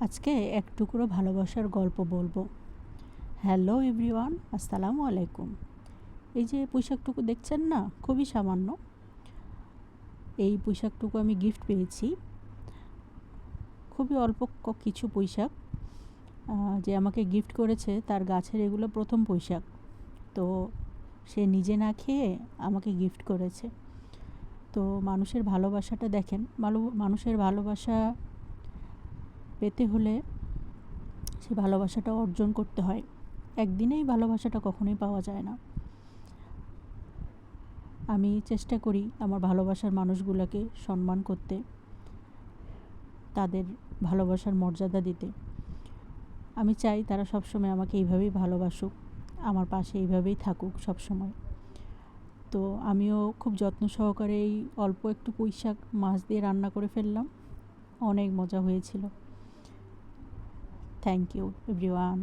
আজকে এক টুকরো ভালোবাসার গল্প বলবো। হ্যালো এভরিওয়ান, আসসালামু আলাইকুম। এই যে পোশাকটুকু দেখছেন না, খুবই সামান্য। এই পোশাকটুকু আমি গিফট পেয়েছি। খুবই অল্প কিছু পোশাক যে আমাকে গিফট করেছে, তার গাছের এগুলো প্রথম পোশাক। তো সে নিজে না খেয়ে আমাকে গিফট করেছে। তো মানুষের ভালোবাসাটা দেখেন, মানুষের ভালোবাসা পেতে হলে সে ভালোবাসাটা অর্জন করতে হয়। একদিনেই ভালোবাসাটা কখনোই পাওয়া যায় না। আমি চেষ্টা করি আমার ভালোবাসার মানুষগুলোকে সম্মান করতে, তাদের ভালোবাসার মর্যাদা দিতে। আমি চাই তারা সবসময় আমাকে এইভাবেই ভালোবাসুক, আমার পাশে এইভাবেই থাকুক সবসময়। তো আমিও খুব যত্ন সহকারে এই অল্প একটু পুঁইশাক মাছ দিয়ে রান্না করে ফেললাম। অনেক মজা হয়েছিল। Thank you everyone.